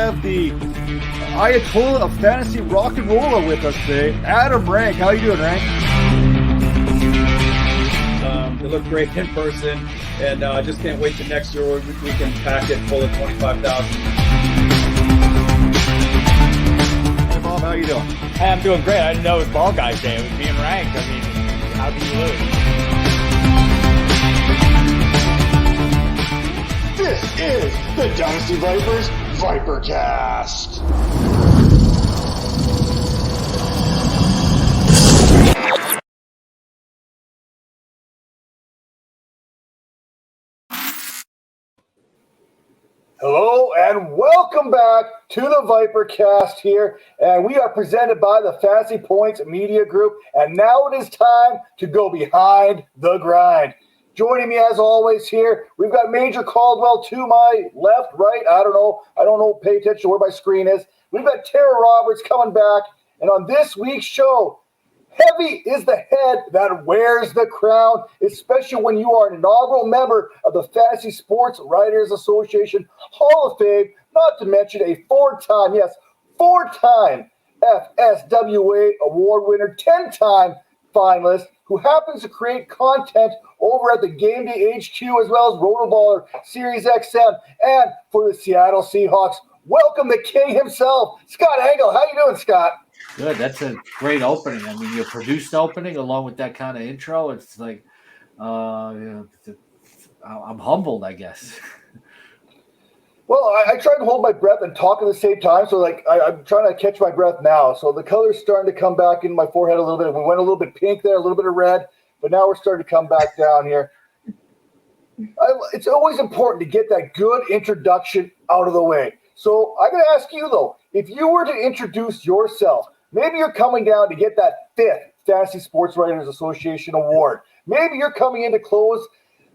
have the Ayatollah of fantasy rock and roller with us today, Adam Rank. How you doing, Rank? They look great in person, and I just can't wait till next year where we can pack it full of 25,000. Hey, Bob, how you doing? Hey, I'm doing great. I didn't know it was Ball Guys Day. It was me and Rank. I mean, how can you lose? This is the Dynasty Vipers Vipercast. Hello and welcome back to the Vipercast here, and we are presented by the Fantasy Points Media Group, and now it is time to go behind the grind. Joining me as always here, we've got Major Caldwell to my left, right, I don't know, pay attention to where my screen is. We've got Tara Roberts coming back, and on this week's show, heavy is the head that wears the crown, especially when you are an inaugural member of the Fantasy Sports Writers Association Hall of Fame, not to mention a four-time FSWA award winner, 10-time finalist, who happens to create content over at the Game Day HQ as well as Rotoballer, Sirius XM, and for the Seattle Seahawks. Welcome the king himself, Scott Engel. How you doing, Scott? Good. That's a great opening. I mean, your produced opening along with that kind of intro. It's like, I'm humbled, I guess. Well, I tried to hold my breath and talk at the same time, so I'm trying to catch my breath now. So the color's starting to come back in my forehead a little bit. We went a little bit pink there, a little bit of red, but now we're starting to come back down here. It's always important to get that good introduction out of the way. So I'm going to ask you, though, if you were to introduce yourself, maybe you're coming down to get that 5th Fantasy Sports Writers Association award. Maybe you're coming in to close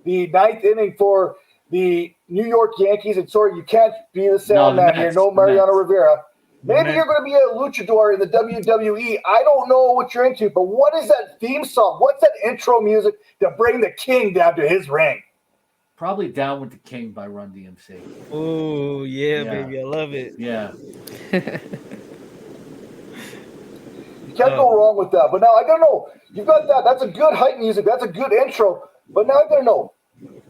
the 9th inning for the New York Yankees. And sorry, you can't be the sound man here. No Mariano Rivera. Maybe you're going to be a luchador in the WWE. I don't know what you're into, but what is that theme song? What's that intro music to bring the king down to his ring? Probably Down with the King by Run DMC. Oh, yeah, baby. I love it. Yeah. You can't go wrong with that. But now I got to know. You got that. That's a good hype music. That's a good intro. But now I got to know.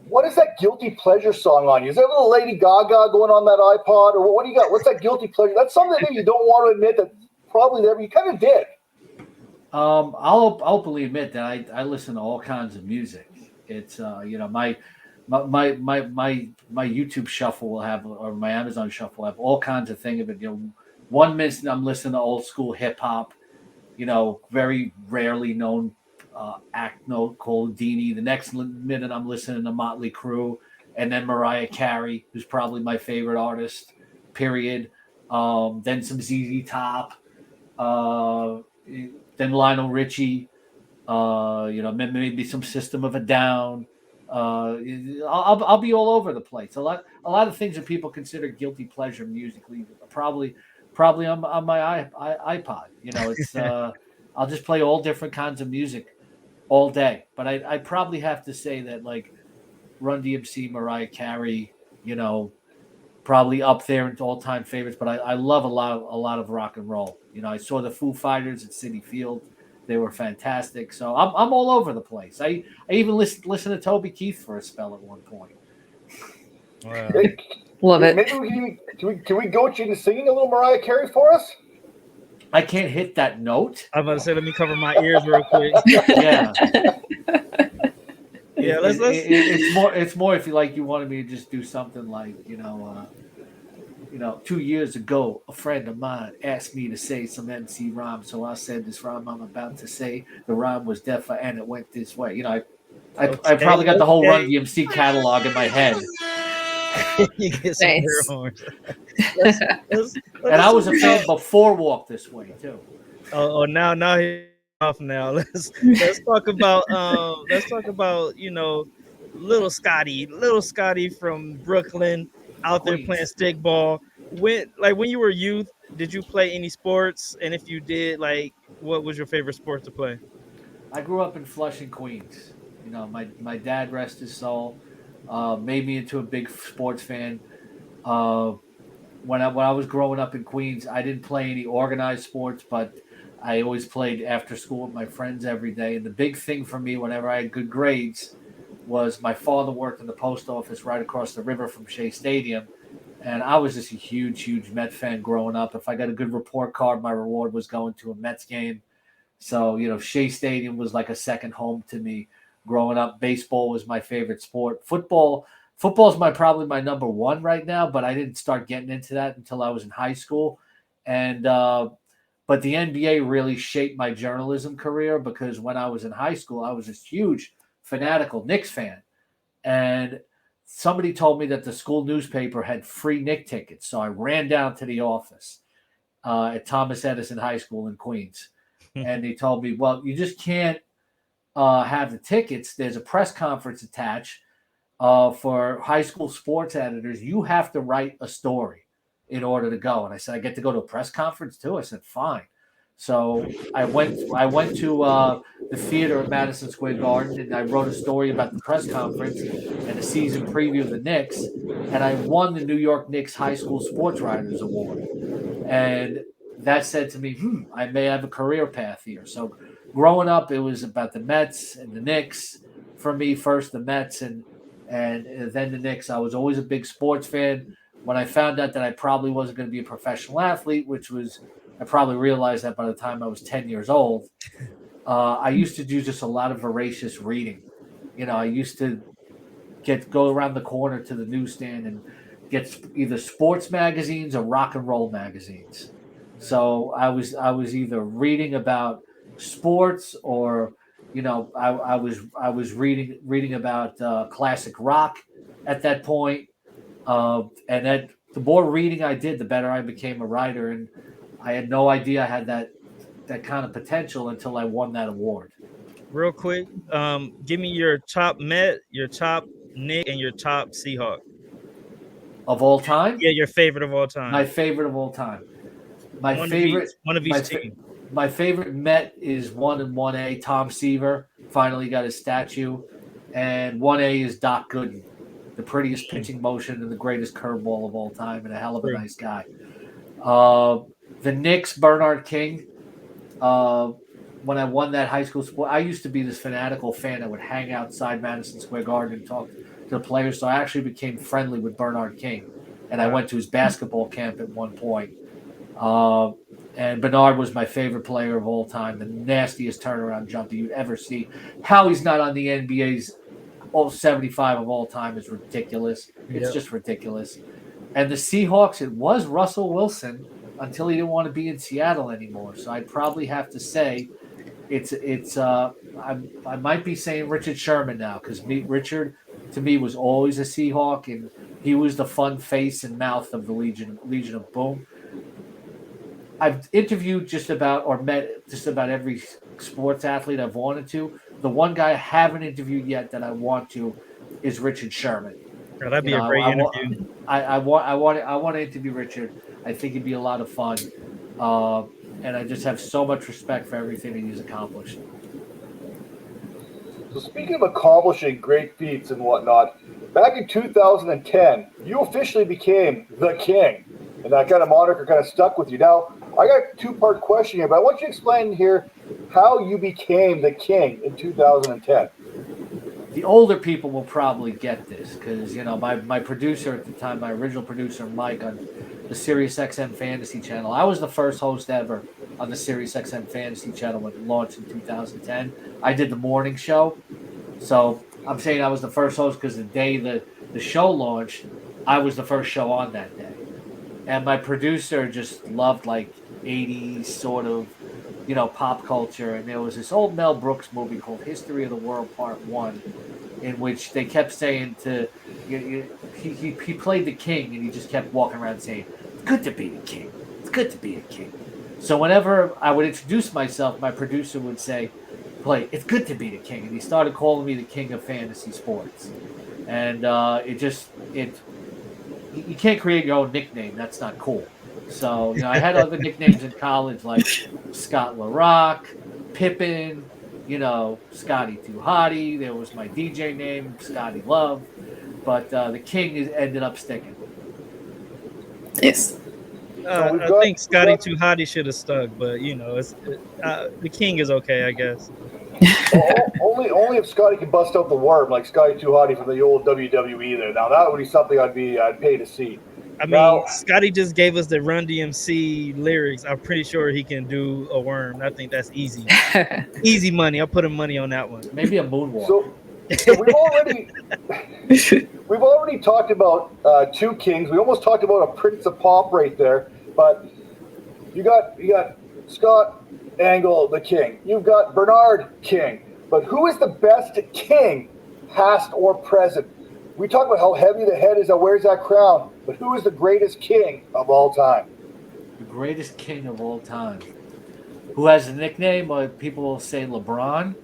What is that guilty pleasure song on you? Is there a little Lady Gaga going on that iPod? Or what do you got? What's that guilty pleasure? That's something that you don't want to admit that probably there. You kind of did. I'll openly admit that I listen to all kinds of music. It's my YouTube shuffle will have, or my Amazon shuffle will have all kinds of things of it. One minute I'm listening to old school hip hop, very rarely known act note called Deanie. The next minute I'm listening to Motley Crue, and then Mariah Carey, who's probably my favorite artist, period. Then some ZZ Top, then Lionel Richie, maybe some System of a Down. I'll be all over the place. A lot of things that people consider guilty pleasure musically probably on my iPod. It's I'll just play all different kinds of music all day. But I probably have to say that like Run DMC, Mariah Carey, probably up there into all time favorites. But I love a lot of rock and roll. I saw the Foo Fighters at Citi Field. They were fantastic. So I'm all over the place. I even listened to Toby Keith for a spell at one point. Wow. Love it. Maybe can we go to singing a little Mariah Carey for us? I can't hit that note. I'm about to say, let me cover my ears real quick. Yeah. Yeah, let's. It's more if you wanted me to just do something like 2 years ago, a friend of mine asked me to say some MC rhyme, so I said this rhyme I'm about to say. The rhyme was deaf and it went this way. I probably got the whole Run DMC catalog in my head. You get some Nice. horns. And I was a fan before Walk This Way too. Oh, now he's off. Now let's talk about little Scotty from Brooklyn out there playing stickball. When you were a youth, did you play any sports? And if you did, what was your favorite sport to play? I grew up in Flushing, Queens. My dad, rest his soul, made me into a big sports fan. when I was growing up in Queens, I didn't play any organized sports, but I always played after school with my friends every day. And the big thing for me, whenever I had good grades, was my father worked in the post office right across the river from Shea Stadium. And I was just a huge, huge Met fan growing up. If I got a good report card, my reward was going to a Mets game. So, Shea Stadium was like a second home to me growing up. Baseball was my favorite sport. Football is probably my number one right now, but I didn't start getting into that until I was in high school. And but the NBA really shaped my journalism career, because when I was in high school, I was this huge fanatical Knicks fan. And somebody told me that the school newspaper had free Knicks tickets. So I ran down to the office at Thomas Edison High School in Queens. And they told me, well, you just can't have the tickets. There's a press conference attached for high school sports editors. You have to write a story in order to go. And I said, I get to go to a press conference too? I said, fine. So I went to the theater at Madison Square Garden, and I wrote a story about the press conference and the season preview of the Knicks. And I won the New York Knicks High School Sports Writers Award. And that said to me, I may have a career path here. So growing up, it was about the Mets and the Knicks. For me, first the Mets and then the Knicks. I was always a big sports fan. When I found out that I probably wasn't going to be a professional athlete, I probably realized that by the time I was 10 years old, I used to do just a lot of voracious reading. I used to go around the corner to the newsstand and get either sports magazines or rock and roll magazines. So I was either reading about sports, or I was reading about classic rock at that point. And that the more reading I did, the better I became a writer. And I had no idea I had that kind of potential until I won that award. Real quick, give me your top Met, your top Nick, and your top Seahawk. Of all time? Yeah, your favorite of all time. My favorite of all time. One of each team. My favorite Met is 1 and 1A. Tom Seaver finally got his statue. And 1A is Doc Gooden, the prettiest pitching motion and the greatest curveball of all time, and a hell of a nice guy. The Knicks, Bernard King. When I won that high school sport, I used to be this fanatical fan that would hang outside Madison Square Garden and talk to the players. So I actually became friendly with Bernard King, and I went to his basketball camp at one point. And Bernard was my favorite player of all time, the nastiest turnaround jumper you'd ever see. How he's not on the NBA's all 75 of all time is ridiculous. It's just ridiculous. And the Seahawks, it was Russell Wilson until he didn't want to be in Seattle anymore. So I'd probably have to say I might be saying Richard Sherman now, because Richard to me was always a Seahawk, and he was the fun face and mouth of the Legion of Boom. I've interviewed met just about every sports athlete I've wanted to. The one guy I haven't interviewed yet that I want to is Richard Sherman. Oh, that'd be a great interview. I want to interview Richard. I think it'd be a lot of fun. And I just have so much respect for everything that he's accomplished. So speaking of accomplishing great feats and whatnot, back in 2010, you officially became the king. And that kind of moniker kind of stuck with you. Now, I got a two-part question here, but I want you to explain here how you became the king in 2010. The older people will probably get this, because my producer at the time, my original producer Mike on the Sirius XM Fantasy Channel, I was the first host ever on the Sirius XM Fantasy Channel when it launched in 2010. I did the morning show, so I'm saying I was the first host because the day the show launched, I was the first show on that day. And my producer just loved like 80s sort of, pop culture. And there was this old Mel Brooks movie called History of the World Part 1, in which they kept saying he played the king, and he just kept walking around saying, "It's good to be a king. It's good to be a king." So whenever I would introduce myself, my producer would say, "It's good to be the king." And he started calling me the king of fantasy sports. And you can't create your own nickname. That's not cool. So, I had other nicknames in college like Scott LaRock, Pippin, Scotty Too Hottie. There was my DJ name, Scotty Love. But the king ended up sticking. Yes. I think Scotty Too Hottie should have stuck, but it's the King is okay, I guess. only if Scotty can bust out the worm like Scotty Too Hottie from the old WWE there. Now that would be something I'd pay to see. I mean, Scotty just gave us the Run DMC lyrics. I'm pretty sure he can do a worm. I think that's easy. Easy money. I'll put him money on that one. Maybe a moonwalk. So we've already talked about two kings. We almost talked about a Prince of Pop right there, but you got Scott Engel, the king. You've got Bernard King. But who is the best king, past or present? We talk about how heavy the head is that wears that crown, but who is the greatest king of all time? The greatest king of all time. Who has a nickname? People will say LeBron.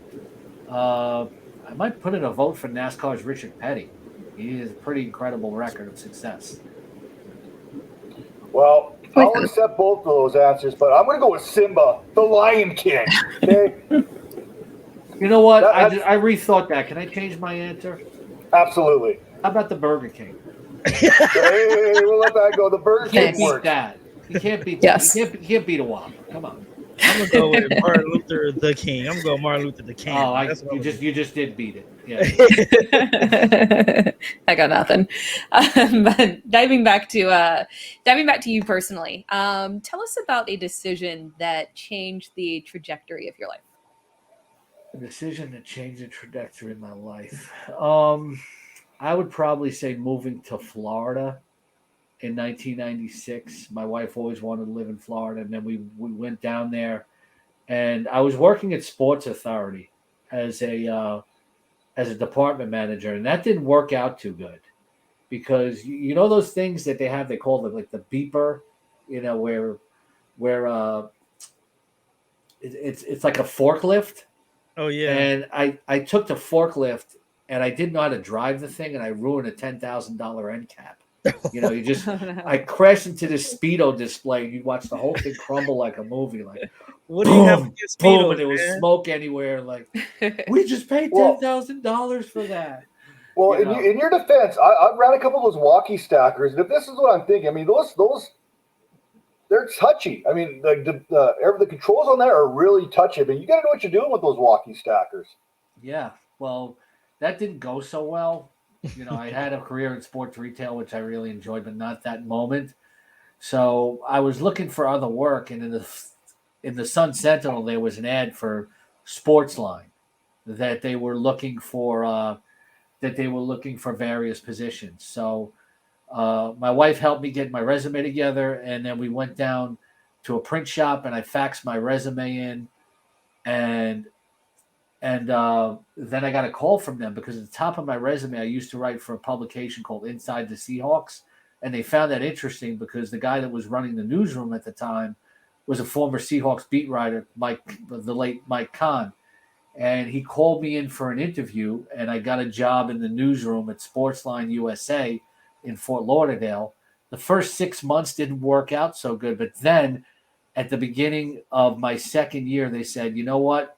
I might put in a vote for NASCAR's Richard Petty. He has a pretty incredible record of success. Well, I'll accept both of those answers, but I'm going to go with Simba, the Lion King. Okay? You know what? I rethought that. Can I change my answer? Absolutely. How about the Burger King? Hey, we'll let that go. The Burger King Can't beat that. You can't beat Yes. that. You can't beat a Whopper. Come on. I'm gonna go with Martin Luther the King. I'm gonna go Martin Luther the King. Oh, you just did beat it. Yeah. I got nothing. But diving back to you personally, tell us about a decision that changed the trajectory of your life. A decision that changed the trajectory of my life. I would probably say moving to Florida in 1996. My wife always wanted to live in Florida, and then we went down there, and I was working at Sports Authority as a department manager, and that didn't work out too good because you know those things that they call it like the beeper, where it's like a forklift. Oh yeah. And I took the forklift and I didn't know how to drive the thing, and I ruined a $10,000 end cap. I crashed into this Speedo display, and you watch the whole thing crumble like a movie. Like, what do you have against Speedo? Boom, and there was smoke anywhere. Like, we just paid $10,000 for that. Well, in your defense, I've ran a couple of those walkie stackers, and if this is what I'm thinking, I mean, those they're touchy. I mean, the controls on there are really touchy. I mean, you got to know what you're doing with those walkie stackers. Yeah, well, that didn't go so well. I had a career in sports retail, which I really enjoyed, but not that moment. So I was looking for other work, and in the Sun Sentinel, there was an ad for Sportsline that they were looking for various positions. So my wife helped me get my resume together, and then we went down to a print shop, and I faxed my resume in, and then I got a call from them because at the top of my resume, I used to write for a publication called Inside the Seahawks, and they found that interesting because the guy that was running the newsroom at the time was a former Seahawks beat writer, the late Mike Kahn, and he called me in for an interview, and I got a job in the newsroom at Sportsline USA in Fort Lauderdale. The first 6 months didn't work out so good, but then at the beginning of my second year, they said, you know what?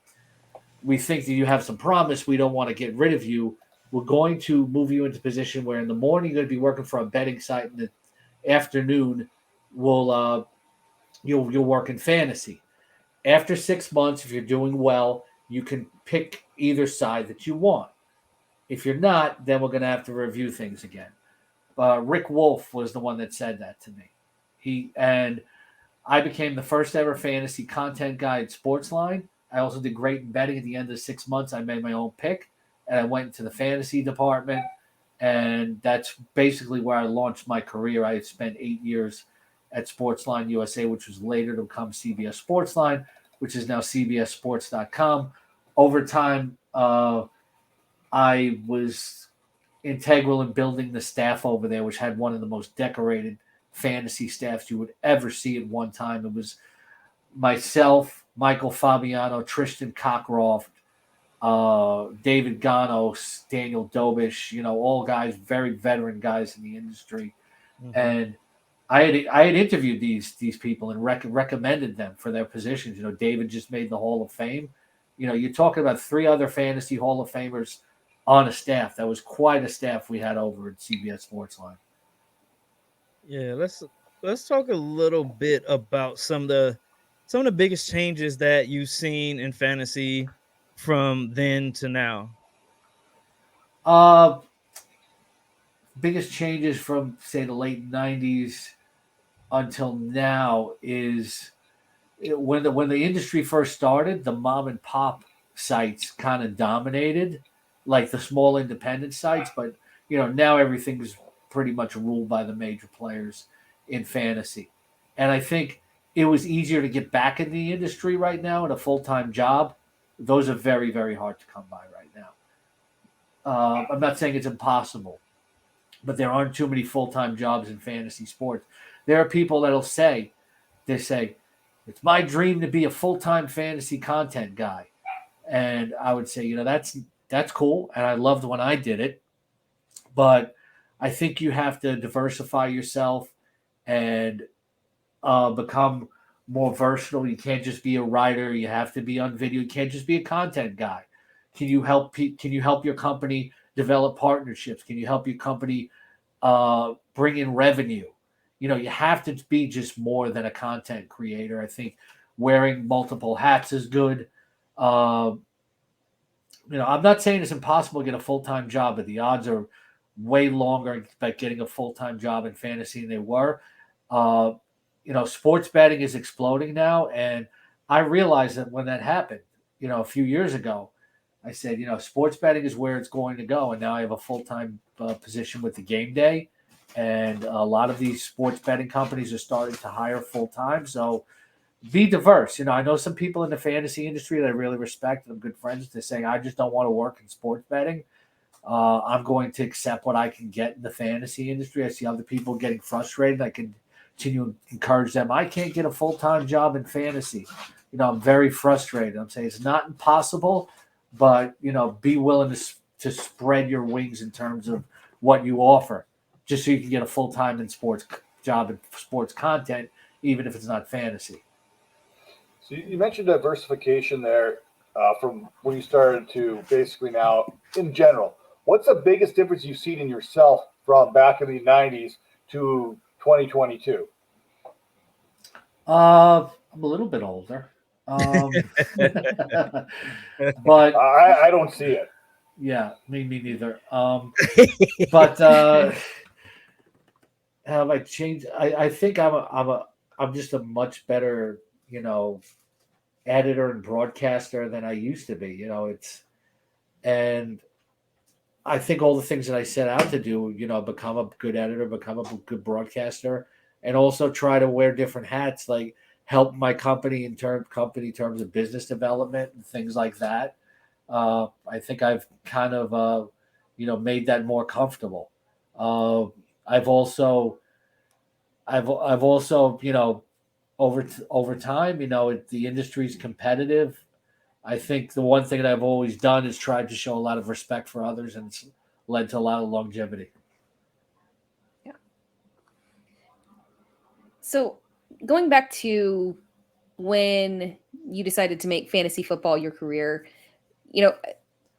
We think that you have some promise. We don't want to get rid of you. We're going to move you into a position where in the morning you're going to be working for a betting site, in the afternoon you'll work in fantasy. After 6 months, if you're doing well, you can pick either side that you want. If you're not, then we're going to have to review things again. Rick Wolf was the one that said that to me. I became the first ever fantasy content guy at Sportsline. I also did great in betting. At the end of 6 months, I made my own pick, and I went into the fantasy department, and that's basically where I launched my career. I had spent 8 years at Sportsline USA, which was later to become CBS Sportsline, which is now CBSSports.com. Over time, I was integral in building the staff over there, which had one of the most decorated fantasy staffs you would ever see at one time. It was myself, Michael Fabiano, Tristan Cockcroft, David Ganos, Daniel Dobish, all guys, very veteran guys in the industry. Mm-hmm. And I had interviewed these people and recommended them for their positions. David just made the Hall of Fame. You're talking about 3 other fantasy Hall of Famers on a staff. That was quite a staff we had over at CBS Sportsline. Yeah, let's talk a little bit about some of the biggest changes that you've seen in fantasy from then to now. Uh, Biggest changes from say the late '90s until now is when the industry first started, the mom and pop sites kind of dominated, like the small independent sites. But now everything's pretty much ruled by the major players in fantasy, and I think it was easier to get back in the industry right now in a full time job. Those are very very hard to come by right now. I'm not saying it's impossible, but there aren't too many full time jobs in fantasy sports. There are people that'll say, they say, it's my dream to be a full time fantasy content guy. And I would say, that's cool. And I loved when I did it. But I think you have to diversify yourself and become more versatile. You can't just be a writer. You have to be on video. You can't just be a content guy. Can you help your company develop partnerships? Can you help your company bring in revenue? You have to be just more than a content creator. I think wearing multiple hats is good. I'm not saying it's impossible to get a full-time job, but the odds are way longer about getting a full-time job in fantasy than they were. Sports betting is exploding now, and I realized that when that happened, a few years ago, I said, sports betting is where it's going to go, and now I have a full-time position with the game day, and a lot of these sports betting companies are starting to hire full-time. So be diverse. I know some people in the fantasy industry that I really respect and I'm good friends with. They're saying, I just don't want to work in sports betting. I'm going to accept what I can get in the fantasy industry. I see other people getting frustrated. I can continue to encourage them. I can't get a full-time job in fantasy. I'm very frustrated. I'm saying it's not impossible, but be willing to spread your wings in terms of what you offer, just so you can get a full-time in sports job in sports content, even if it's not fantasy. So you mentioned diversification there from when you started to basically now in general. What's the biggest difference you've seen in yourself from back in the 90s to 2022? I'm a little bit older. But I don't see it. Yeah, me neither. But have I changed? I think I'm just a much better, editor and broadcaster than I used to be. And I think all the things that I set out to do, become a good editor, become a good broadcaster, and also try to wear different hats, like help my company in terms of business development and things like that. I think I've kind of, made that more comfortable. I've also, over time, the industry's competitive. I think the one thing that I've always done is tried to show a lot of respect for others, and it's led to a lot of longevity. Yeah. So going back to when you decided to make fantasy football your career,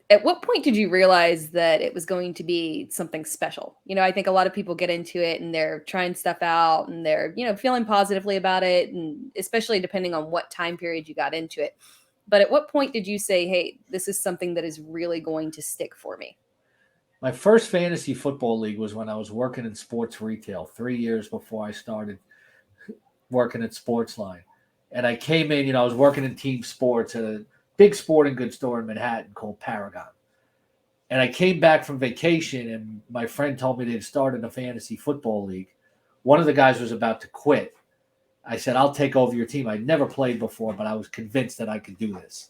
at what point did you realize that it was going to be something special? I think a lot of people get into it and they're trying stuff out and they're, feeling positively about it. And especially depending on what time period you got into it. But at what point did you say, hey, this is something that is really going to stick for me? My first fantasy football league was when I was working in sports retail 3 years before I started working at Sportsline. And I came in, I was working in team sports at a big sporting goods store in Manhattan called Paragon. And I came back from vacation and my friend told me they'd started a fantasy football league. One of the guys was about to quit. I said, I'll take over your team. I'd never played before, but I was convinced that I could do this.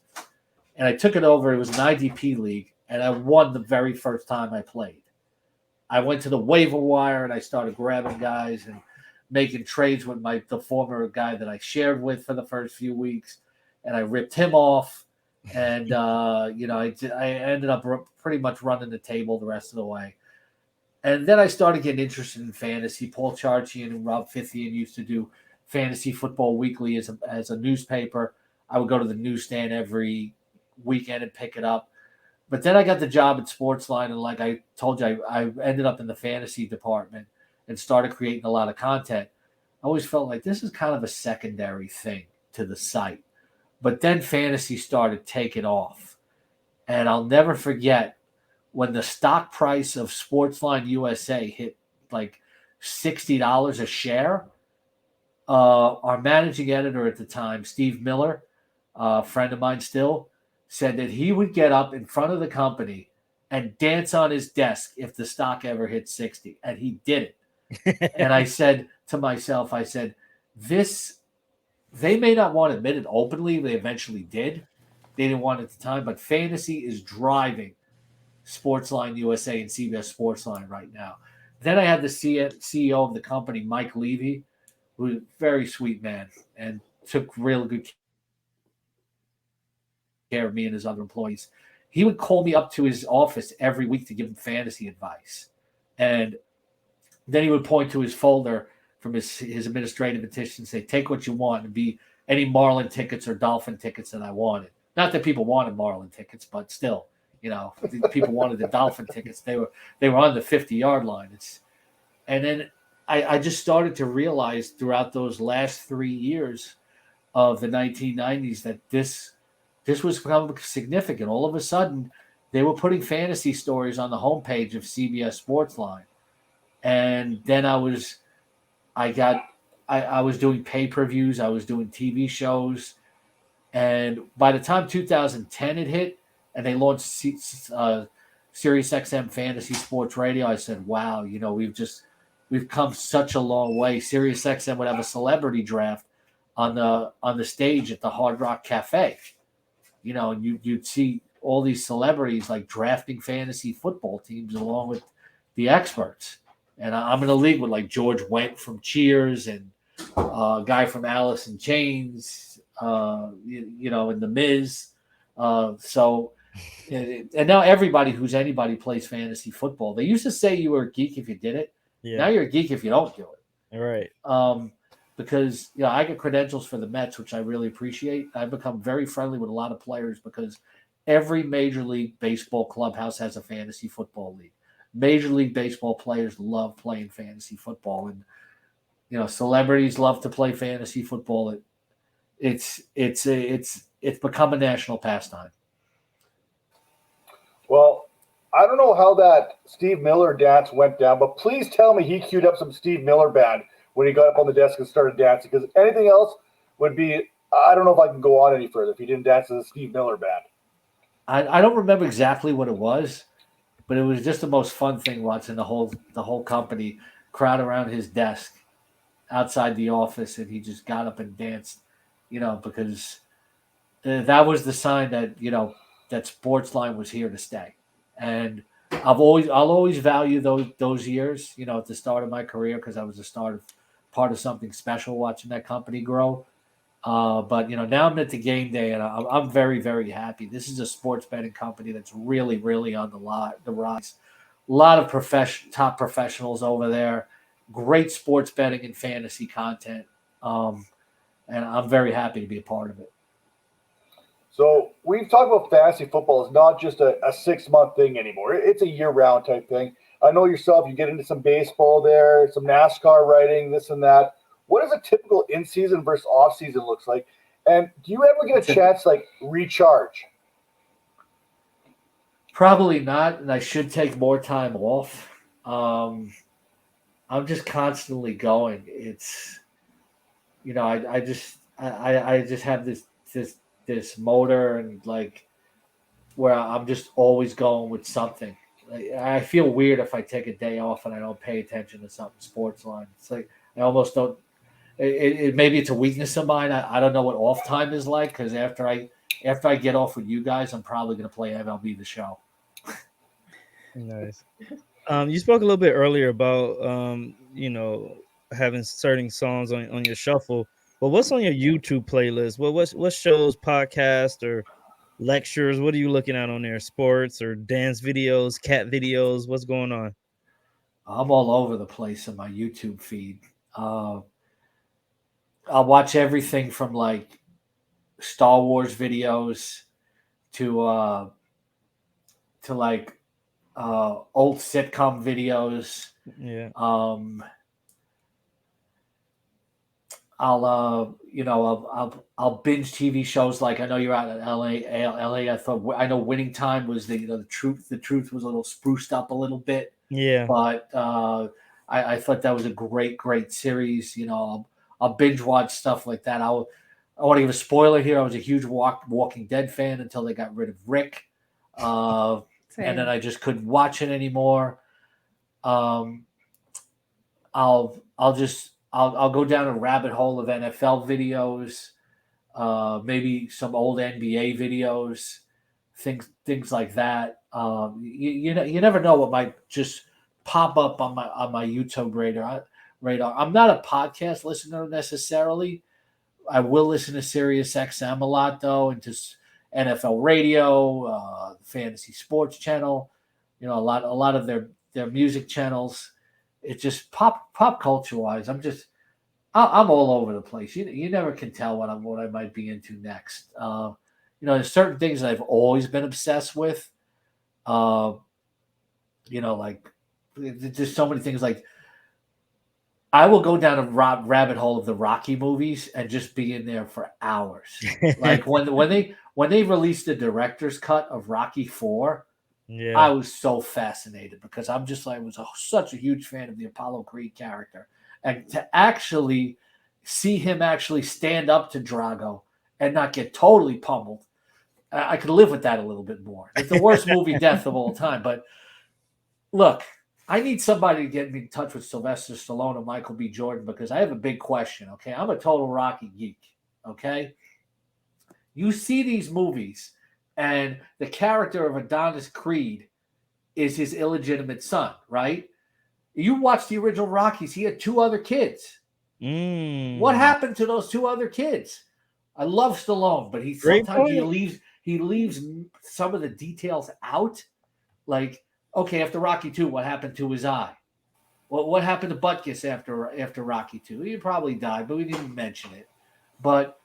And I took it over. It was an IDP league, and I won the very first time I played. I went to the waiver wire, and I started grabbing guys and making trades with the former guy that I shared with for the first few weeks, and I ripped him off. And, I ended up pretty much running the table the rest of the way. And then I started getting interested in fantasy. Paul Charchian and Rob Fithian used to do Fantasy Football Weekly as a newspaper. I would go to the newsstand every weekend and pick it up. But then I got the job at Sportsline, and like I told you, I ended up in the fantasy department and started creating a lot of content. I always felt like this is kind of a secondary thing to the site. But then fantasy started taking off. And I'll never forget when the stock price of Sportsline USA hit like $60 a share. Our managing editor at the time, Steve Miller, a friend of mine still, said that he would get up in front of the company and dance on his desk if the stock ever hit 60. And he did it. And I said to myself, I said, they may not want to admit it openly. They eventually did. They didn't want it at the time, but fantasy is driving Sportsline USA and CBS Sportsline right now. Then I had the CEO of the company, Mike Levy, who was a very sweet man and took real good care of me and his other employees. He would call me up to his office every week to give him fantasy advice. And then he would point to his folder from his administrative assistant and say, take what you want, and be any Marlin tickets or Dolphin tickets that I wanted. Not that people wanted Marlin tickets, but still, people wanted the Dolphin tickets. They were on the 50-yard line. And then I just started to realize throughout those last 3 years of the 1990s that this was becoming significant. All of a sudden, they were putting fantasy stories on the homepage of CBS Sportsline. And then I was doing pay-per-views. I was doing TV shows. And by the time 2010 had hit and they launched Sirius XM Fantasy Sports Radio, I said, wow, we've come such a long way. Sirius XM would have a celebrity draft on the stage at the Hard Rock Cafe. And you'd see all these celebrities like drafting fantasy football teams along with the experts. And I'm in a league with like George Wendt from Cheers and a guy from Alice in Chains, and The Miz. And now everybody who's anybody plays fantasy football. They used to say you were a geek if you did it. Yeah. Now you're a geek if you don't do it. All right. Because I get credentials for the Mets, which I really appreciate. I've become very friendly with a lot of players because every Major League Baseball clubhouse has a fantasy football league. Major League Baseball players love playing fantasy football, and celebrities love to play fantasy football. It's become a national pastime. Well, I don't know how that Steve Miller dance went down, but please tell me he queued up some Steve Miller band when he got up on the desk and started dancing, because anything else would be, I don't know if I can go on any further if he didn't dance to the Steve Miller band. I don't remember exactly what it was, but it was just the most fun thing watching the whole company crowd around his desk outside the office, and he just got up and danced, because that was the sign that that Sportsline was here to stay. And I'll always value those years, at the start of my career, because I was part of something special watching that company grow. But now I'm at the game day, and I'm very, very happy. This is a sports betting company that's really, really on the rise. A lot of top professionals over there. Great sports betting and fantasy content, and I'm very happy to be a part of it. So we've talked about fantasy football is not just a 6-month thing anymore. It's a year-round type thing. I know yourself, you get into some baseball there, some NASCAR writing, this and that. What does a typical in-season versus off-season looks like? And do you ever get a chance to recharge? Probably not, and I should take more time off. I'm just constantly going. It's, I just have this motor and where I'm just always going with something. I feel weird if I take a day off and I don't pay attention to something sports line. It's like I almost don't. Maybe it's a weakness of mine. I don't know what off time is like, because after I get off with you guys, I'm probably going to play MLB The Show. Nice. You spoke a little bit earlier about having certain songs on your shuffle. But what's on your YouTube playlist? What shows, podcasts, or lectures? What are you looking at on there? Sports or dance videos, cat videos? What's going on? I'm all over the place in my YouTube feed. I'll watch everything from Star Wars videos to old sitcom videos. Yeah. I'll binge TV shows. Like I know you're out in LA. I know Winning Time was the truth. The truth was a little spruced up a little bit. Yeah. But I thought that was a great series. I'll binge watch stuff like that. I want to give a spoiler here. I was a huge Walking Dead fan until they got rid of Rick, and then I just couldn't watch it anymore. I'll go down a rabbit hole of NFL videos, maybe some old NBA videos, things like that. You never know what might just pop up on my YouTube radar. I'm not a podcast listener necessarily. I will listen to Sirius XM a lot though, and just NFL radio, fantasy sports channel. A lot of their music channels. It's just pop culture wise. I'm all over the place. You never can tell what I might be into next. There's certain things that I've always been obsessed with. Like there's so many things. Like I will go down a rabbit hole of the Rocky movies and just be in there for hours. Like when they released the director's cut of Rocky 4. Yeah. I was so fascinated because I'm just like such a huge fan of the Apollo Creed character, and to actually see him actually stand up to Drago and not get totally pummeled, I could live with that a little bit more. It's the worst movie death of all time, but look, I need somebody to get me in touch with Sylvester Stallone and Michael B. Jordan because I have a big question. Okay, I'm a total Rocky geek. Okay, you see these movies. And the character of Adonis Creed is his illegitimate son, right? You watch the original Rockies. He had 2 other kids. What happened to those 2 other kids? I love Stallone, but sometimes he leaves some of the details out. Like, okay, after Rocky 2, what happened to his eye? Well, what happened to Butkus after Rocky 2? He probably died, but we didn't even mention it. But,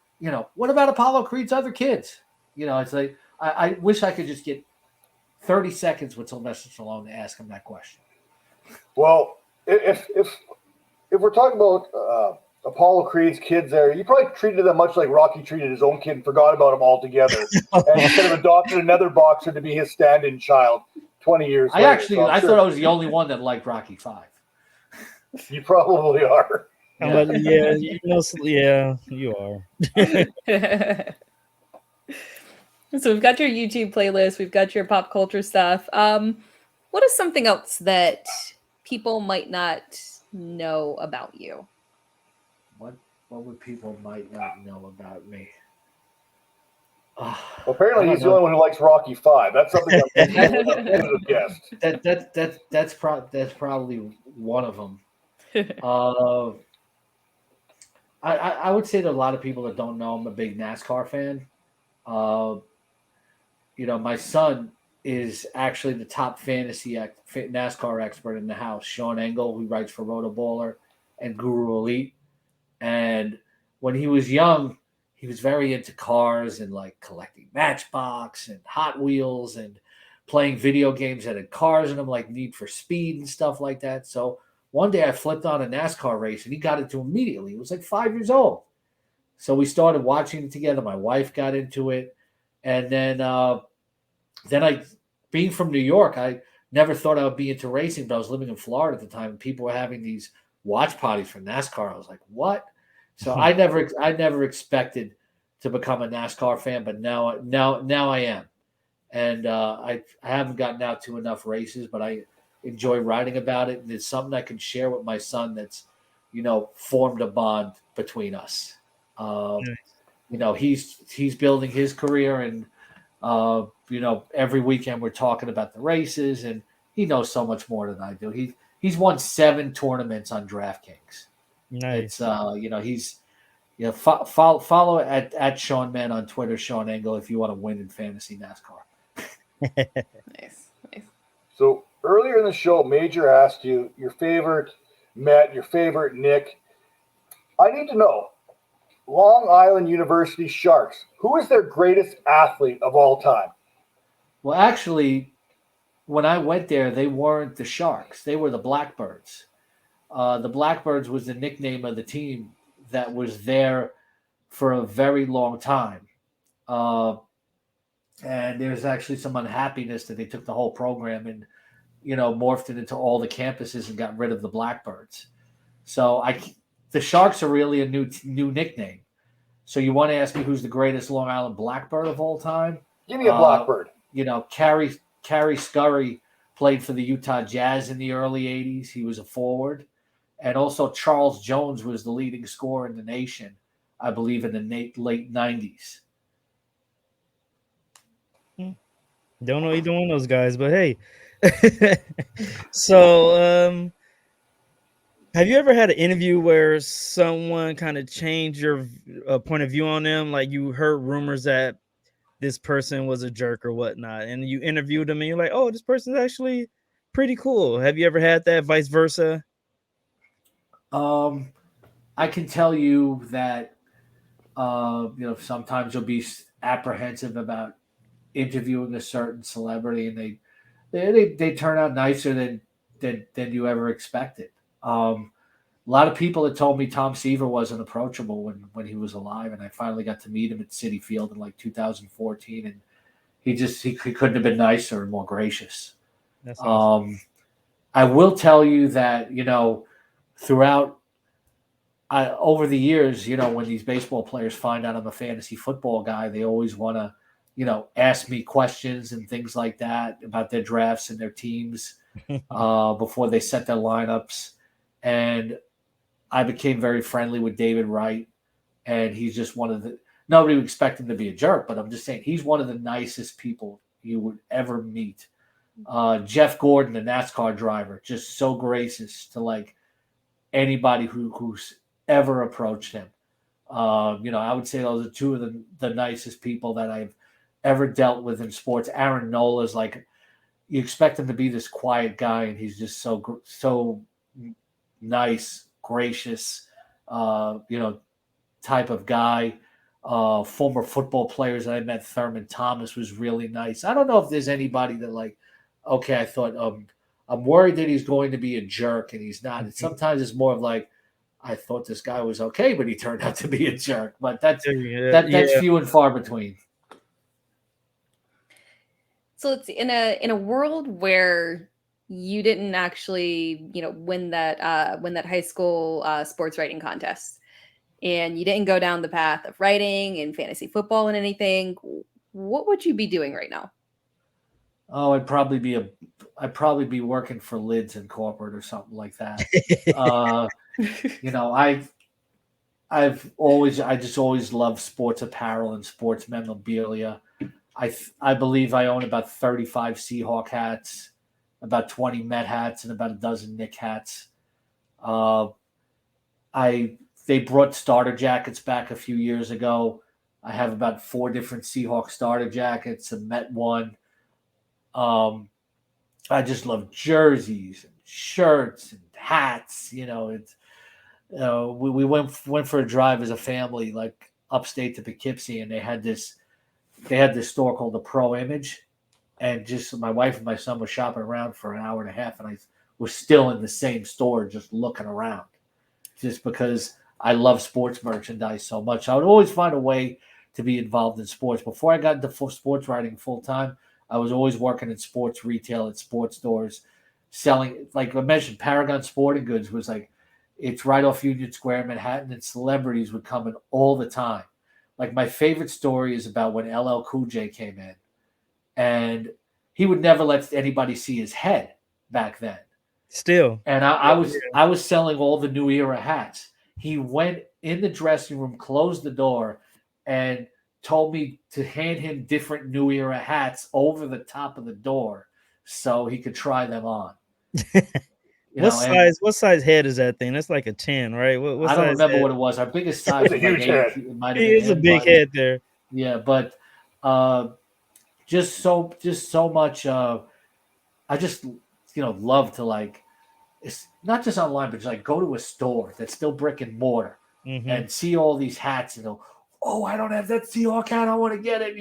what about Apollo Creed's other kids? It's like, I wish I could just get 30 seconds with Sylvester Stallone to ask him that question. Well, if we're talking about Apollo Creed's kids there, you probably treated them much like Rocky treated his own kid and forgot about him altogether. And instead of adopted another boxer to be his stand-in child 20 years later. I thought I was the only one that liked Rocky 5. You probably are. Yeah. But yeah, you are. So we've got your YouTube playlist, we've got your pop culture stuff. What is something else that people might not know about you? What would people might not know about me? Well, apparently he's the only one who likes Rocky 5. That's something I'm guessed. That's probably one of them. I would say that a lot of people that don't know I'm a big NASCAR fan. My son is actually the top fantasy NASCAR expert in the house, Sean Engel, who writes for Rotoballer and Guru Elite. And when he was young, he was very into cars and like collecting Matchbox and Hot Wheels and playing video games that had cars in them, like Need for Speed and stuff like that. So one day I flipped on a NASCAR race and he got into it immediately. He was like 5 years old. So we started watching it together. My wife got into it. And then being from New York, I never thought I would be into racing, but I was living in Florida at the time and people were having these watch parties for NASCAR. I was like, what? So I never expected to become a NASCAR fan, but now I am. And I haven't gotten out to enough races, but I enjoy writing about it. And it's something I can share with my son that's, formed a bond between us. He's building his career and, every weekend we're talking about the races and he knows so much more than I do. He's won 7 tournaments on DraftKings. Nice. It's, follow at Sean Mann on Twitter, Sean Engel, if you want to win in fantasy NASCAR. Nice. So earlier in the show, Major asked you your favorite Met, your favorite Nick. I need to know, Long Island University Sharks, who is their greatest athlete of all time? Well, actually, when I went there, they weren't the Sharks. They were the Blackbirds. The Blackbirds was the nickname of the team that was there for a very long time. And there's actually some unhappiness that they took the whole program and, morphed it into all the campuses and got rid of the Blackbirds. So the Sharks are really a new nickname. So you want to ask me who's the greatest Long Island Blackbird of all time? Give me a Blackbird. Carrie Scurry played for the Utah Jazz in the early 80s. He was a forward. And also Charles Jones was the leading scorer in the nation, I believe, in the late 90s. Don't know either one of those guys, but hey. So, have you ever had an interview where someone kind of changed your point of view on them? Like you heard rumors that this person was a jerk or whatnot, and you interviewed them and you're like, oh, this person's actually pretty cool. Have you ever had that, vice versa? I can tell you that, sometimes you'll be apprehensive about interviewing a certain celebrity, and they turn out nicer than you ever expected. A lot of people had told me Tom Seaver wasn't approachable when he was alive, and I finally got to meet him at Citi Field in like 2014, and he couldn't have been nicer and more gracious. That's awesome. I will tell you that throughout over the years, when these baseball players find out I'm a fantasy football guy, they always want to ask me questions and things like that about their drafts and their teams before they set their lineups. And I became very friendly with David Wright, and he's just nobody would expect him to be a jerk, but I'm just saying he's one of the nicest people you would ever meet. Jeff Gordon, the NASCAR driver, just so gracious to like anybody who's ever approached him. I would say those are two of the nicest people that I've ever dealt with in sports. Aaron Nola is like, you expect him to be this quiet guy, and he's just so nice, gracious, type of guy. Former football players that I met, Thurman Thomas was really nice. I don't know if there's anybody that like, okay, I thought I'm worried that he's going to be a jerk, and he's not. Sometimes it's more of like, I thought this guy was okay, but he turned out to be a jerk. But that's few and far between. So it's in a world where you didn't actually, win that high school sports writing contest, and you didn't go down the path of writing and fantasy football and anything. What would you be doing right now? Oh, I'd probably be working for Lids and corporate or something like that. I just always loved sports apparel and sports memorabilia. I believe I own about 35 Seahawk hats, about 20 Met hats, and about a dozen Knick hats. They brought starter jackets back a few years ago. I have about 4 different Seahawk starter jackets, a Met one. I just love jerseys and shirts and hats. We went for a drive as a family, like upstate to Poughkeepsie, and they had this store called the Pro Image, and just my wife and my son were shopping around for an hour and a half, and I was still in the same store just looking around, just because I love sports merchandise so much. I would always find a way to be involved in sports. Before I got into sports writing full time, I was always working in sports retail at sports stores, selling, like I mentioned, Paragon Sporting Goods was like, it's right off Union Square in Manhattan, and celebrities would come in all the time. Like my favorite story is about when LL Cool J came in, and he would never let anybody see his head back then. Still. And I was selling all the New Era hats. He went in the dressing room, closed the door, and told me to hand him different New Era hats over the top of the door so he could try them on. What size head is that thing? That's like a 10, right? What I don't remember head? what it was. Our biggest size was huge head. It is a big head there. Yeah, but just so much. I just love to like. It's not just online, but just like go to a store that's still brick and mortar and see all these hats and go, oh, I don't have that Seahawk hat. I want to get it.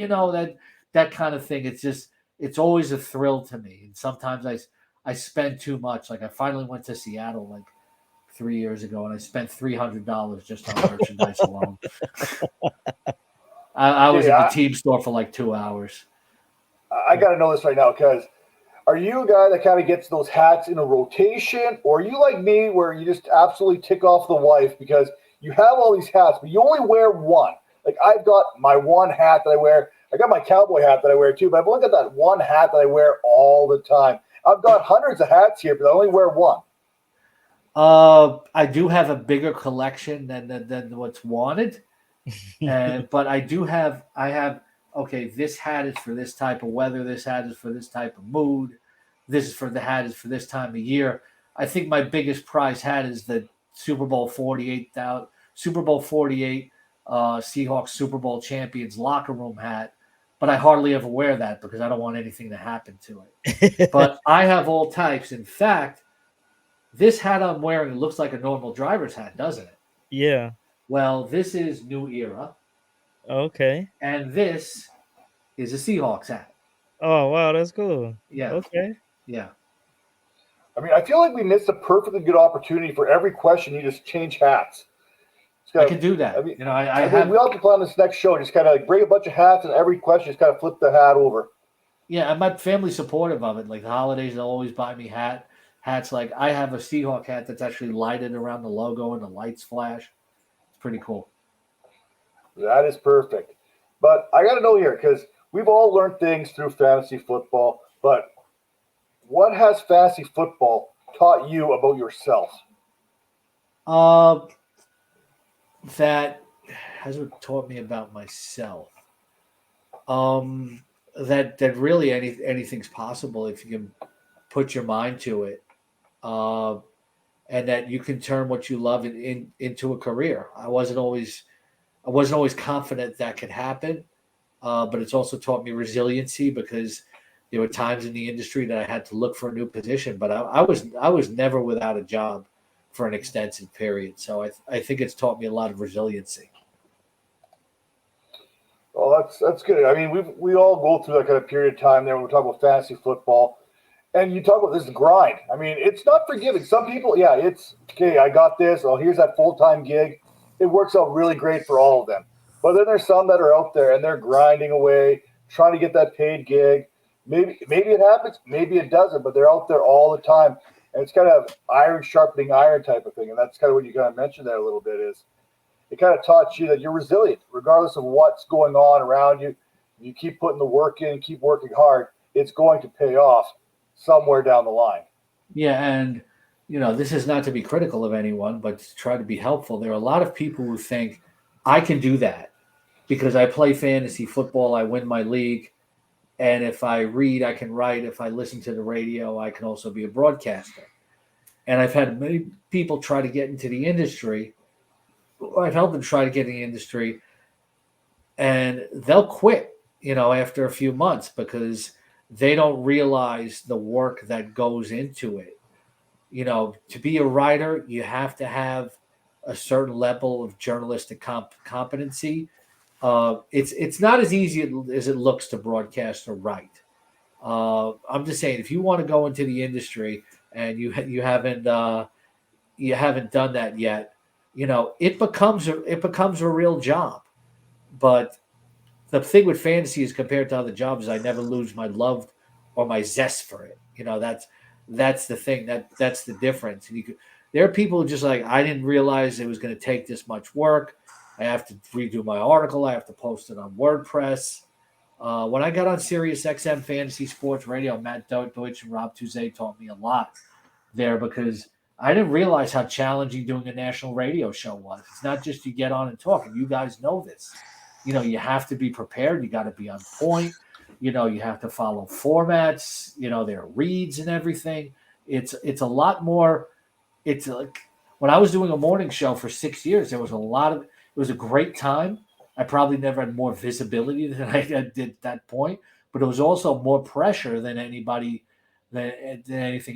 That kind of thing. It's always a thrill to me. And sometimes I spend too much. Like I finally went to Seattle like 3 years ago, and I spent $300 just on merchandise alone. I was at the team store for like 2 hours. I got to know this right now, because are you a guy that kind of gets those hats in a rotation, or are you like me where you just absolutely tick off the wife because you have all these hats, but you only wear one? Like, I've got my one hat that I wear. I got my cowboy hat that I wear too, but I've only got that one hat that I wear all the time. I've got hundreds of hats here, but I only wear one. I do have a bigger collection than what's wanted, but I have. Okay, this hat is for this type of weather. This hat is for this type of mood. This is for the hat is for this time of year. I think my biggest prize hat is the Super Bowl 48 Seahawks Super Bowl champions locker room hat. But I hardly ever wear that because I don't want anything to happen to it. But I have all types. In fact, this hat I'm wearing looks like a normal driver's hat, doesn't it? Yeah. Well, this is New Era. Okay. And this is a Seahawks hat. Oh, wow. That's cool. Yeah. Okay. Yeah. I mean, I feel like we missed a perfectly good opportunity for every question. You just change hats. I can do that. I mean, we all have to plan this next show. Just kind of like bring a bunch of hats, and every question just kind of flip the hat over. Yeah, and my family's supportive of it. Like the holidays, they'll always buy me hats. Like I have a Seahawk hat that's actually lighted around the logo and the lights flash. It's pretty cool. That is perfect. But I got to know here, because we've all learned things through fantasy football, but what has fantasy football taught you about yourself? That has what taught me about myself. That really anything's possible if you can put your mind to it, and that you can turn what you love into a career. I wasn't always confident that could happen, but it's also taught me resiliency because there were times in the industry that I had to look for a new position, but I was never without a job for an extensive period. So I think it's taught me a lot of resiliency. Well, that's good. I mean, we all go through that kind of period of time there when we talk about fantasy football, and you talk about this grind. I mean, it's not forgiving. Some people, yeah, it's okay. I got this. Oh, here's that full-time gig. It works out really great for all of them. But then there's some that are out there and they're grinding away, trying to get that paid gig. Maybe it happens, maybe it doesn't, but they're out there all the time. And it's kind of iron sharpening iron type of thing. And that's kind of what you kind of mentioned there a little bit is it kind of taught you that you're resilient, regardless of what's going on around you. You keep putting the work in, keep working hard, it's going to pay off somewhere down the line. Yeah, and this is not to be critical of anyone, but to try to be helpful. There are a lot of people who think I can do that because I play fantasy football, I win my league, and if I read, I can write. If I listen to the radio, I can also be a broadcaster. And I've had many people try to get into the industry. I've helped them try to get in the industry, and they'll quit, after a few months because they don't realize the work that goes into it. To be a writer, you have to have a certain level of journalistic competency. It's not as easy as it looks to broadcast or write. I'm just saying, if you want to go into the industry and you haven't done that yet, it becomes a real job. But the thing with fantasy is compared to other jobs, I never lose my love or my zest for it. That's the thing. That's the difference. And there are people who just like, I didn't realize it was going to take this much work. I have to redo my article. I have to post it on WordPress. When I got on Sirius XM Fantasy Sports Radio, Matt Deutsch and Rob Tuzet taught me a lot there because I didn't realize how challenging doing a national radio show was. It's not just you get on and talk, and you guys know this. You have to be prepared. You got to be on point. You have to follow formats. There are reads and everything. It's a lot more. It's like when I was doing a morning show for 6 years, it was a great time. I probably never had more visibility than I did at that point, but it was also more pressure than anything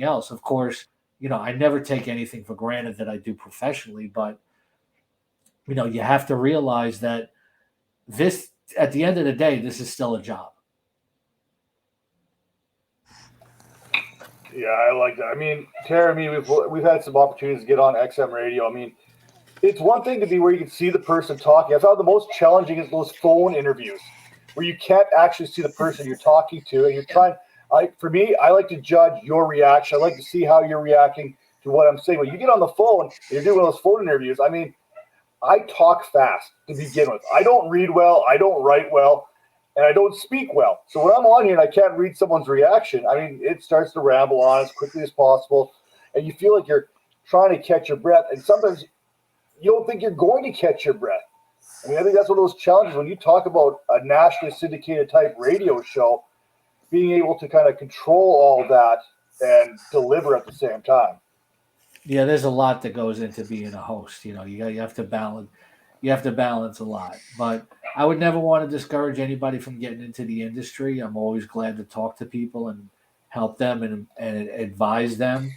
else. Of course, I never take anything for granted that I do professionally, but you have to realize that this, at the end of the day, this is still a job. Yeah, I like that. I mean, Tara, we've had some opportunities to get on XM radio. I mean, it's one thing to be where you can see the person talking. I found the most challenging is those phone interviews where you can't actually see the person you're talking to, and you're trying. For me, I like to judge your reaction. I like to see how you're reacting to what I'm saying. When you get on the phone and you're doing those phone interviews, I mean, I talk fast to begin with. I don't read well. I don't write well. And I don't speak well. So when I'm on here and I can't read someone's reaction, I mean, it starts to ramble on as quickly as possible. And you feel like you're trying to catch your breath. And sometimes you don't think you're going to catch your breath. I mean, I think that's one of those challenges when you talk about a nationally syndicated type radio show, being able to kind of control all that and deliver at the same time. Yeah, there's a lot that goes into being a host. You have to balance. You have to balance a lot. But I would never want to discourage anybody from getting into the industry. I'm always glad to talk to people and help them and advise them.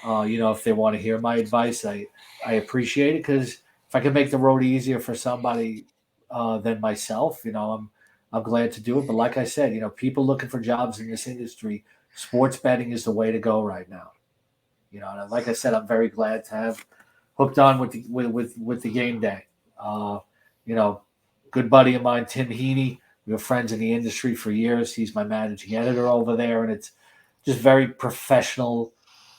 If they want to hear my advice, I appreciate it, because if I can make the road easier for somebody than myself, I'm glad to do it. But like I said, people looking for jobs in this industry, sports betting is the way to go right now. And like I said, I'm very glad to have hooked on with the game day. Good buddy of mine, Tim Heaney. We were friends in the industry for years. He's my managing editor over there, and it's just very professional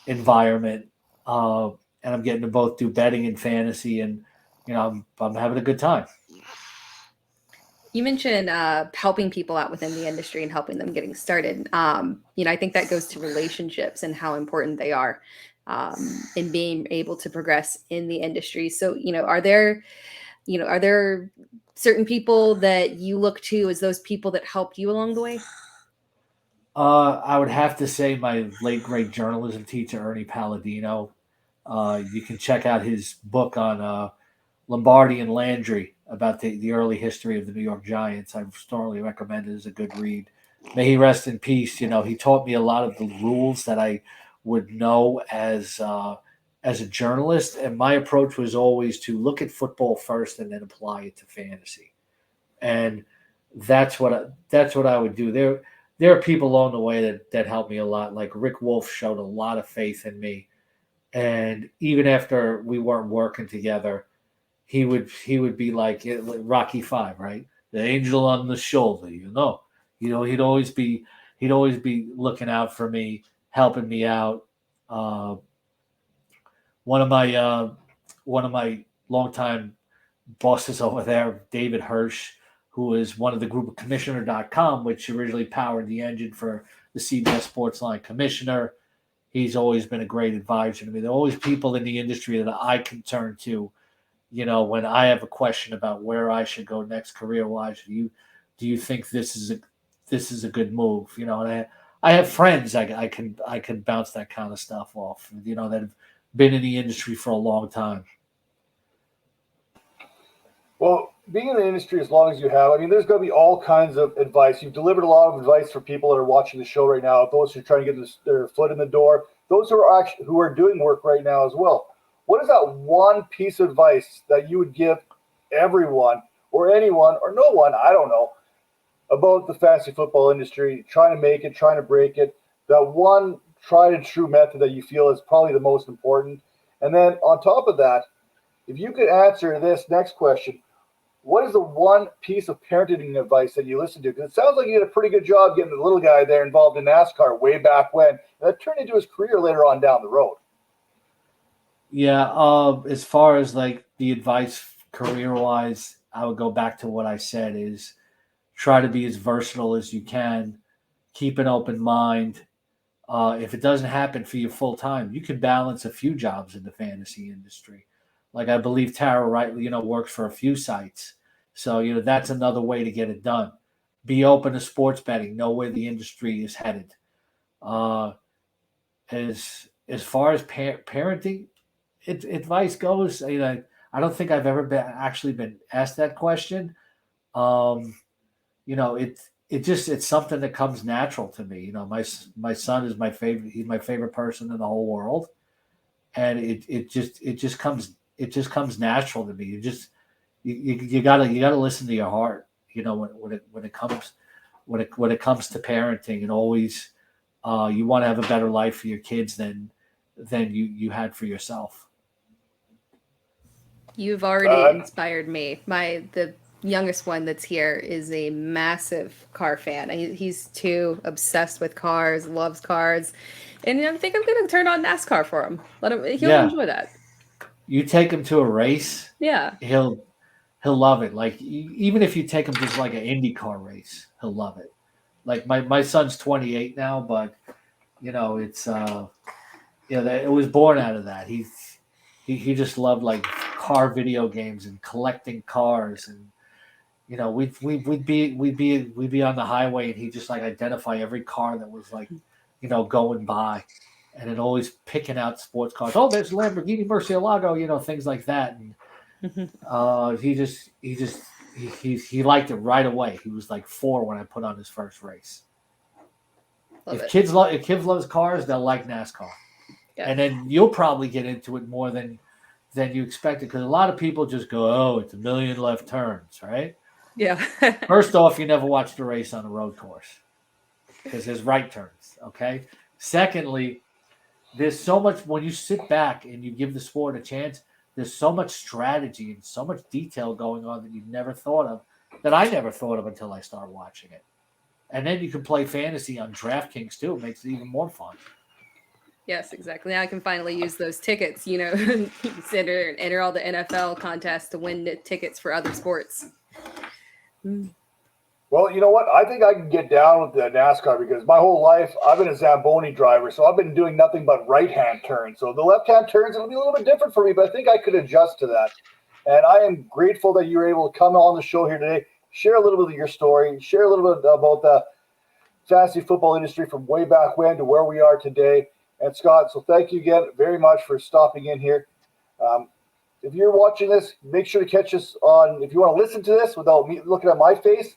environment. And I'm getting to both do betting and fantasy, and I'm having a good time. You mentioned helping people out within the industry and helping them getting started. I think that goes to relationships and how important they are in being able to progress in the industry. So, are there certain people that you look to as those people that helped you along the way? I would have to say my late great journalism teacher, Ernie Palladino. You can check out his book on Lombardi and Landry about the early history of the New York Giants. I strongly recommend it as a good read. May he rest in peace. He taught me a lot of the rules that I would know as a journalist, and my approach was always to look at football first and then apply it to fantasy. And that's what I would do. There are people along the way that helped me a lot. Like Rick Wolf showed a lot of faith in me, and even after we weren't working together, he would be like Rocky V, right? The angel on the shoulder, he'd always be looking out for me, helping me out. One of my longtime bosses over there, David Hirsch, who is one of the group of Commissioner.com, which originally powered the engine for the CBS Sportsline Commissioner. He's always been a great advisor to me. There are always people in the industry that I can turn to, when I have a question about where I should go next career-wise. Do you think this is a good move? And I have friends I can bounce that kind of stuff off, that have been in the industry for a long time. Well, being in the industry as long as you have, I mean, there's going to be all kinds of advice. You've delivered a lot of advice for people that are watching the show right now, those who are trying to get their foot in the door, those who are doing work right now as well. What is that one piece of advice that you would give everyone or anyone or no one, I don't know, about the fantasy football industry, trying to make it, trying to break it, that one tried and true method that you feel is probably the most important? And then on top of that, if you could answer this next question, what is the one piece of parenting advice that you listen to? Because it sounds like you did a pretty good job getting the little guy there involved in NASCAR way back when. And that turned into his career later on down the road. Yeah, as far as like the advice career-wise, I would go back to what I said is try to be as versatile as you can. Keep an open mind. If it doesn't happen for you full-time, you can balance a few jobs in the fantasy industry. Like I believe Tara Wright, works for a few sites. So, that's another way to get it done. Be open to sports betting. Know where the industry is headed. As far as parenting advice goes, I don't think I've ever been asked that question. It's something that comes natural to me. My son is my favorite. He's my favorite person in the whole world, and it just comes natural to me. You gotta listen to your heart. When it comes to parenting, and always you want to have a better life for your kids than you had for yourself. You've already inspired me. The youngest one that's here is a massive car fan. He's too obsessed with cars, loves cars, and I think I'm going to turn on NASCAR for him. He'll enjoy that. You take him to a race, yeah, he'll love it. Like even if you take him to like an IndyCar race, he'll love it. Like my son's 28 now, but it's it was born out of that. He just loved like car video games and collecting cars, and we'd be on the highway and he'd just like identify every car that was like going by, and then always picking out sports cars. Oh, there's Lamborghini Murcielago, things like that. And he liked it right away. He was like 4 when I put on his first race. If kids love cars, they'll like NASCAR. Yeah. And then you'll probably get into it more than you expected, because a lot of people just go, oh, it's a million left turns, right? Yeah. First off, you never watched a race on a road course because there's right turns, okay? Secondly, there's so much, when you sit back and you give the sport a chance, there's so much strategy and so much detail going on that you've never thought of, that I never thought of until I started watching it. And then you can play fantasy on DraftKings too. It makes it even more fun. Yes, exactly. Now I can finally use those tickets, enter all the NFL contests to win the tickets for other sports. Well, you know what? I think I can get down with the NASCAR because my whole life I've been a Zamboni driver, so I've been doing nothing but right-hand turns. So the left-hand turns, it'll be a little bit different for me, but I think I could adjust to that. And I am grateful that you were able to come on the show here today, share a little bit of your story, share a little bit about the fantasy football industry from way back when to where we are today. And Scott, so thank you again very much for stopping in here. If you're watching this, make sure to catch us on, if you want to listen to this without me looking at my face,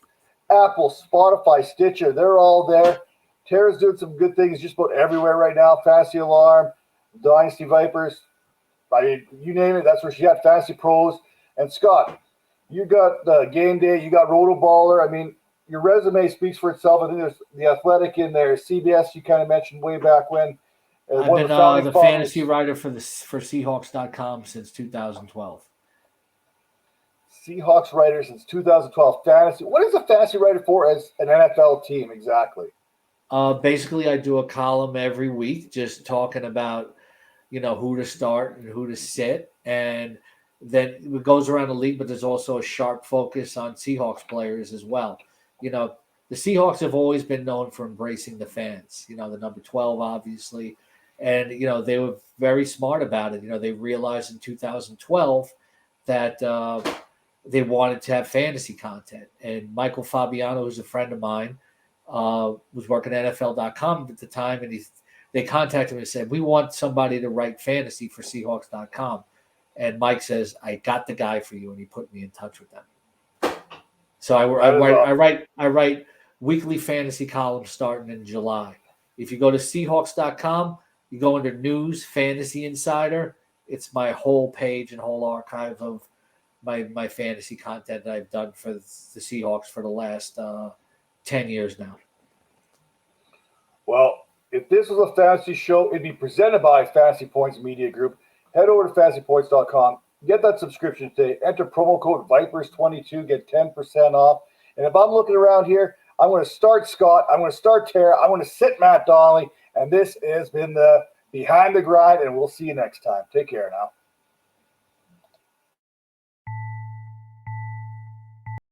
Apple, Spotify, Stitcher, they're all there. Tara's doing some good things just about everywhere right now. Fantasy Alarm, Dynasty Vipers. I mean, you name it, that's where she had Fantasy Pros. And Scott, you got the Game Day, you got Rotoballer. I mean, your resume speaks for itself. I think there's The Athletic in there. CBS, you kind of mentioned way back when. I've been the fantasy writer for Seahawks.com since 2012. Seahawks writer since 2012. Fantasy. What is a fantasy writer for as an NFL team exactly? Basically, I do a column every week just talking about, who to start and who to sit. And then it goes around the league, but there's also a sharp focus on Seahawks players as well. The Seahawks have always been known for embracing the fans, the number 12, obviously. And, they were very smart about it. They realized in 2012 that they wanted to have fantasy content. And Michael Fabiano, who's a friend of mine, was working at NFL.com at the time. And they contacted me and said, we want somebody to write fantasy for Seahawks.com. And Mike says, I got the guy for you. And he put me in touch with them. So I write weekly fantasy columns starting in July. If you go to Seahawks.com, you go under News, Fantasy Insider. It's my whole page and whole archive of my fantasy content that I've done for the Seahawks for the last 10 years now. Well, if this was a fantasy show, it'd be presented by Fantasy Points Media Group. Head over to fantasypoints.com. Get that subscription today. Enter promo code Vipers22. Get 10% off. And if I'm looking around here, I'm going to start Scott. I'm going to start Tara. I'm going to sit Matt Donnelly. And this has been the Behind the Grind, and we'll see you next time. Take care now.